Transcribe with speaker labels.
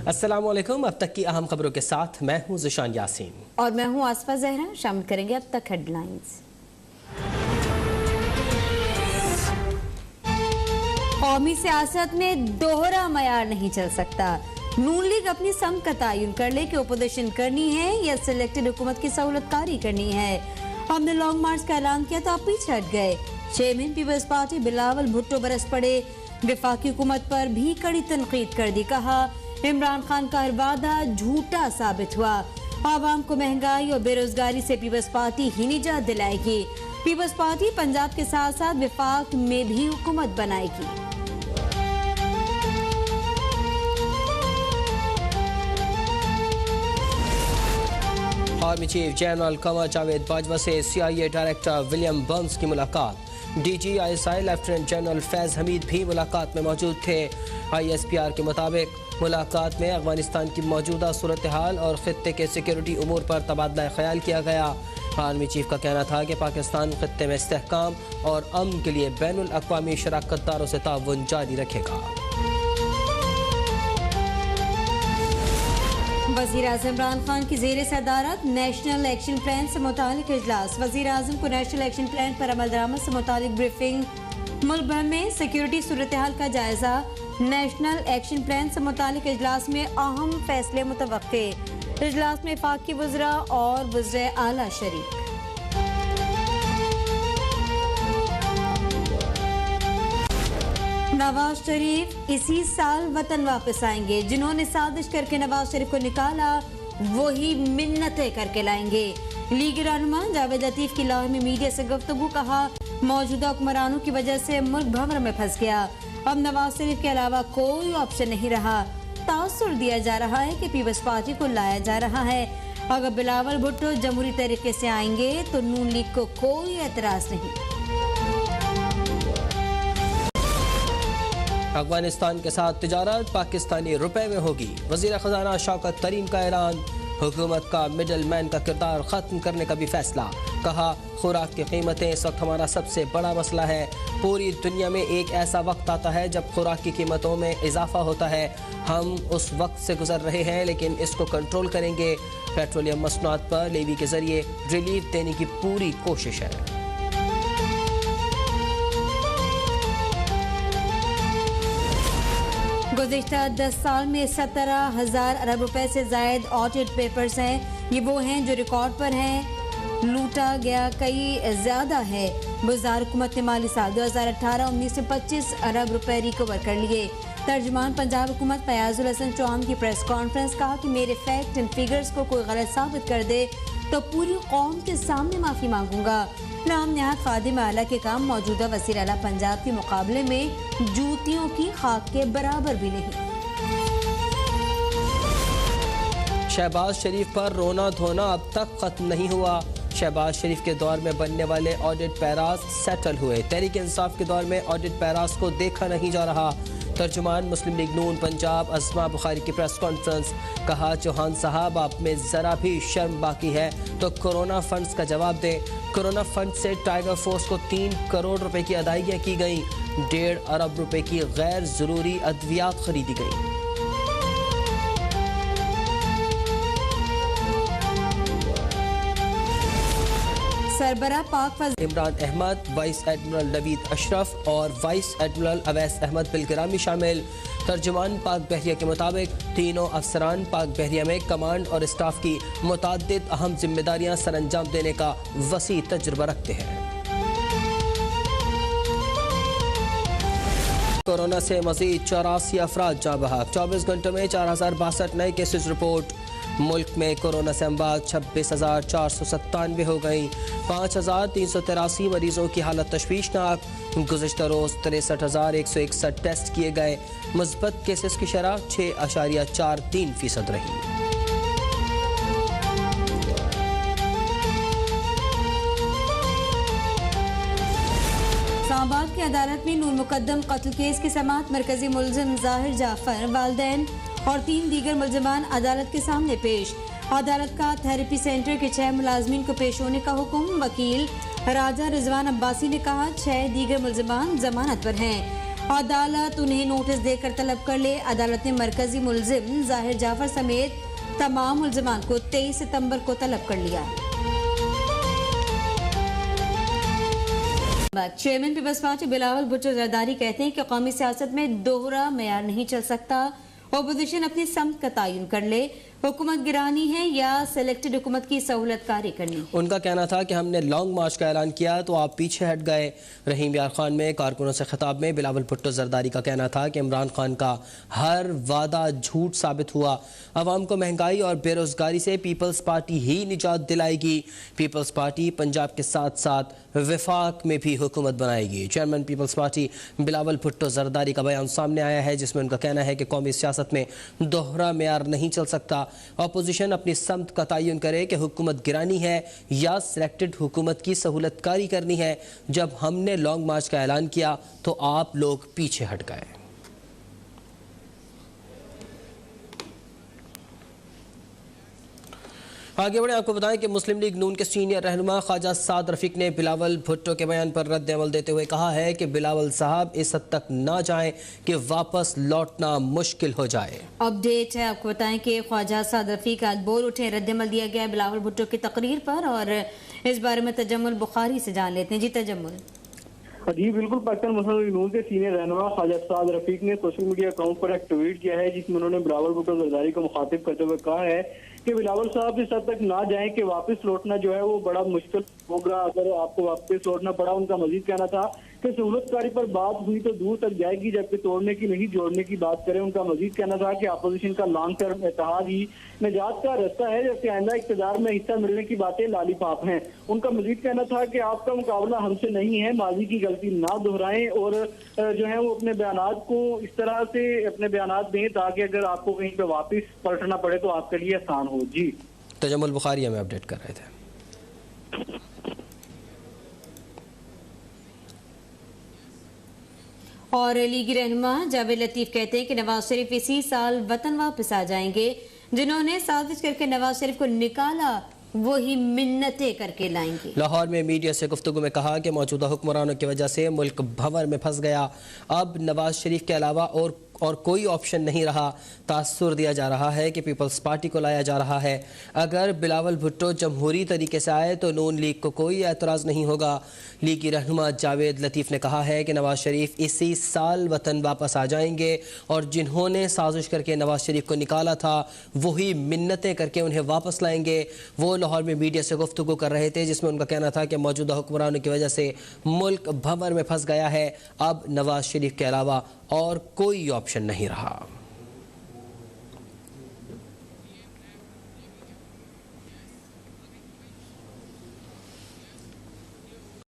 Speaker 1: अस्सलामुअलैकुम। अब तक की अहम खबरों के साथ मैं हूं ज़िशान यासीन
Speaker 2: और मैं हूं आसफा जहरा। शामिल करेंगे अब तक हेडलाइंस। कौमी सियासत में दोहरा मयार नहीं चल सकता। नून लीग अपनी सम का तयन कर ले कि ओपोजिशन करनी है या सिलेक्टेड हुकूमत की सहूलतकारी करनी है। हमने लॉन्ग मार्च का ऐलान किया तो आप पीछे हट गए। चेयरमैन पीपल्स पार्टी बिलावल भुट्टो बरस पड़े। वफाकी हुकूमत पर भी कड़ी तनकीद कर दी। कहा इमरान खान का हर वादा झूठा साबित हुआ। आवाम को महंगाई और बेरोजगारी से पीपल्स पार्टी ही निजात दिलाएगी। पीपल्स पार्टी पंजाब के साथ साथ वफाक में भी हुकूमत बनाएगी।
Speaker 1: Army chief general Qamar Javed Bajwa से CIA डायरेक्टर विलियम बर्न्स की मुलाकात। DG ISI lieutenant general Faiz Hamid भी मुलाकात में मौजूद थे। ISPR के मुताबिक मुलाकात में अफगानिस्तान की मौजूदा सूरत हाल और खित्ते के सिक्योरिटी उमूर पर तबादला ख्याल किया गया। आर्मी चीफ का कहना था कि पाकिस्तान खित्ते में इस्तेहकाम और अमन के लिए बैनुल अक़वामी शराकतदारों से ताउन जारी रखेगा।
Speaker 2: वज़ीर आज़म इमरान खान की ज़ेर सदारत नेशनल एक्शन प्लान से मुतालिक इजलास। वज़ीर आज़म को नेशनल एक्शन प्लान पर अमल दरामद से मुतालिक ब्रीफिंग। मुल्क भर में सिक्योरिटी सूरत हाल का जायजा। नेशनल एक्शन प्लान से मुतालिक इजलास में अहम फैसले मुतवक्के। इजलास में वफाकी वज़रा और वज़ीर आला शरीक। नवाज शरीफ इसी साल वतन वापस आएंगे। जिन्होंने साजिश करके नवाज शरीफ को निकाला वही मिन्नतें करके लाएंगे। लीग रहनुमा जावेद लतीफ की लाहौर में मीडिया से गुफ्तगू। कहा मौजूदा हुक्मरानों की वजह से मुल्क भंवर में फंस गया। अब नवाज शरीफ के अलावा कोई ऑप्शन नहीं रहा। तासुर दिया जा रहा है कि पीपल्स पार्टी को लाया जा रहा है। अगर बिलावल भुट्टो जमहूरी तरीके से आएंगे तो नून लीग को कोई एतराज नहीं।
Speaker 1: अफगानिस्तान के साथ तिजारत पाकिस्तानी रुपए में होगी। वज़ीर ख़जाना शौकत तरीन का ऐलान। हुकूमत का मिडल मैन का किरदार ख़त्म करने का भी फैसला। कहा खुराक की कीमतें इस वक्त हमारा सबसे बड़ा मसला है। पूरी दुनिया में एक ऐसा वक्त आता है जब खुराक की कीमतों में इजाफा होता है। हम उस वक्त से गुजर रहे हैं लेकिन इसको कंट्रोल करेंगे। पेट्रोलियम मसनूआत पर लेवी के जरिए रिलीफ देने की पूरी कोशिश है।
Speaker 2: गुज़िश्ता 10 साल में 17,000 अरब रुपए से जायद ऑडिट पेपर्स हैं। ये वो हैं जो रिकॉर्ड पर हैं। लूटा गया कई ज़्यादा है। बुज़दार हुकूमत ने माली साल 2018-19 में 25 अरब रुपए रिकवर कर लिए। तर्जुमान पंजाब हुकूमत फयाजुल हसन चौहान की प्रेस कॉन्फ्रेंस। कहा कि मेरे फैक्ट एंड फिगर्स को कोई गलत साबित कर दे तो पूरी कौम के सामने माफ़ी मांगूंगा। नाम नहाद खादिम आला के काम मौजूदा वज़ीर आला पंजाब के मुकाबले में जूतियों की खाक के बराबर भी नहीं।
Speaker 1: शहबाज शरीफ पर रोना धोना अब तक खत्म नहीं हुआ। शहबाज शरीफ के दौर में बनने वाले ऑडिट पैरास सेटल हुए। तहरीक इंसाफ के दौर में ऑडिट पैरास को देखा नहीं जा रहा। तर्जुमान मुस्लिम लीग नून पंजाब अज़मा बुखारी की प्रेस कॉन्फ्रेंस। कहा चौहान साहब आप में ज़रा भी शर्म बाकी है तो कोरोना फंड्स का जवाब दें। कोरोना फंड से टाइगर फोर्स को 3 करोड़ रुपए की अदायगियाँ की गई। 1.5 अरब रुपए की गैर ज़रूरी अद्वियात खरीदी गई।
Speaker 2: सरबरा पाक
Speaker 1: इमरान अहमद, वाइस एडमिरल नवीद अशरफ और वाइस एडमिरल अवैस अहमद बिलग्रामी शामिल। तर्जुमान पाक बहरिया के मुताबिक तीनों अफसरान पाक बहरिया में कमांड और स्टाफ की मुताद्दिद अहम जिम्मेदारियां सरअंजाम देने का वसी तजुर्बा रखते हैं। कोरोना से मजीद 84 अफराद जाँ बहक। 24 घंटों में 4062 नए केसेज रिपोर्ट। मुल्क में कोरोना से अमवात 26,497 हो गई। 5,383 मरीजों की हालत तशवीशनाक। गुज़िश्ता रोज़ 63,161 टेस्ट किए गए। मुस्बत केसेस की शरह 6.43% रही।
Speaker 2: इस्लामाबाद की अदालत में नून मुकद्दम कत्ल केस की समाअत। मरकजी मुलजिम जाहिर जाफर, वालिदैन और 3 दीगर मुलजमान अदालत के सामने पेश। अदालत का थेरेपी सेंटर के 6 मुलाजमीन को पेश होने का हुक्म। वकील राजा रिजवान अब्बासी ने कहा 6 दीगर मुलजमान जमानत पर हैं। अदालत उन्हें नोटिस देकर तलब कर ले। अदालत ने मरकजी मुलजिम जाहिर जाफर समेत तमाम मुलजमान को 23 सितंबर को तलब कर लिया। चेयरमैन पीपल्स पार्टी बिलावल भुट्टो जरदारी कहते हैं कि कौमी सियासत में दोहरा मेयार नहीं चल सकता। ओपोजिशन अपनी समत का तयन कर ले। हुकूमत गिरानी है या सिलेक्टेड हुकूमत की सहूलत कारी करनी।
Speaker 1: उनका कहना था कि हमने लॉन्ग मार्च का ऐलान किया तो आप पीछे हट गए। रहीम यार खान में कारकुनों से खिताब में बिलावल भुट्टो जरदारी का कहना था कि इमरान खान का हर वादा झूठ साबित हुआ। अवाम को महंगाई और बेरोजगारी से पीपल्स पार्टी ही निजात दिलाएगी। पीपल्स पार्टी पंजाब के साथ साथ विफाक में भी हुकूमत बनाएगी। चेयरमैन पीपल्स पार्टी बिलावल भुट्टो जरदारी का बयान सामने आया है, जिसमें उनका कहना है कि कौमी सियासत में दोहरा मेयार नहीं चल सकता। अपोजिशन अपनी समत का तयन करे कि हुकूमत गिरानी है या सिलेक्टेड हुकूमत की सहूलत कारी करनी है। जब हमने लॉन्ग मार्च का ऐलान किया तो आप लोग पीछे हट गए। आगे बढ़े, आपको बताएं कि मुस्लिम लीग नून के सीनियर रहनुमा ख्वाजा साद रफीक ने बिलावल भुट्टो के बयान पर रद्द अमल देते हुए कहा है कि बिलावल साहब इस हद तक ना जाएं कि वापस लौटना मुश्किल हो जाए।
Speaker 2: अपडेट है, आपको बताएं कि ख्वाजा साद रफीक आज बोल उठे। रद्द अमल दिया गया बिलावल भुट्टो की तकरीर पर और इस बारे में तजम्मुल बुखारी से जान लेते हैं। जी तजम्मुल।
Speaker 3: जी बिल्कुल, पाकिस्तान मुस्लिम लीग नून के सीनियर रहनुमा ख्वाजा साद रफीक ने सोशल मीडिया अकाउंट पर एक ट्वीट किया है, जिसमें उन्होंने बिलावल भुट्टो जरदारी को मुखातिब करते हुए कहा है कि बिलावल साहब इस हद तक ना जाएं कि वापस लौटना जो है वो बड़ा मुश्किल होगा अगर आपको वापस लौटना पड़ा। उनका मजीद कहना था कि सहूलतकारी पर बात हुई तो दूर तक जाएगी, जबकि तोड़ने की नहीं जोड़ने की बात करें। उनका मजीद कहना था कि अपोजिशन का लॉन्ग टर्म इत्तेहाद ही निजात का रास्ता है, जबकि आइंदा इक़्तिदार में हिस्सा मिलने की बातें लालीपाप हैं। उनका मजीद कहना था कि आपका मुकाबला हमसे नहीं है, माजी की गलती ना दोहराएं और जो है वो अपने बयानात को इस तरह से अपने बयानात दें ताकि अगर आपको कहीं पे वापस पलटना पड़े तो आपके लिए आसान हो। जी
Speaker 1: तजम्मुल बुखारी हमें अपडेट कर रहे थे।
Speaker 2: और लीगी रहनुमा जावेद लतीफ कहते हैं कि नवाज शरीफ इसी साल वतन वापस आ जाएंगे। जिन्होंने साजिश करके नवाज शरीफ को निकाला वही मिन्नतें करके लाएंगे।
Speaker 1: लाहौर में मीडिया से गुफ्तगू में कहा कि मौजूदा हुक्मरानों की वजह से मुल्क भंवर में फंस गया। अब नवाज शरीफ के अलावा और कोई ऑप्शन नहीं रहा। तासुर दिया जा रहा है कि पीपल्स पार्टी को लाया जा रहा है। अगर बिलावल भुट्टो जमहूरी तरीके से आए तो नून लीग को कोई एतराज़ नहीं होगा। लीगी रहनुमा जावेद लतीफ़ ने कहा है कि नवाज शरीफ इसी साल वतन वापस आ जाएंगे और जिन्होंने साजिश करके नवाज शरीफ को निकाला था वही मिन्नतें करके उन्हें वापस लाएंगे। वो लाहौर में मीडिया से गुफ्तगू कर रहे थे, जिसमें उनका कहना था कि मौजूदा हुक्मरानों की वजह से मुल्क भंवर में फंस गया है। अब नवाज शरीफ के अलावा और कोई ऑप्शन नहीं रहा।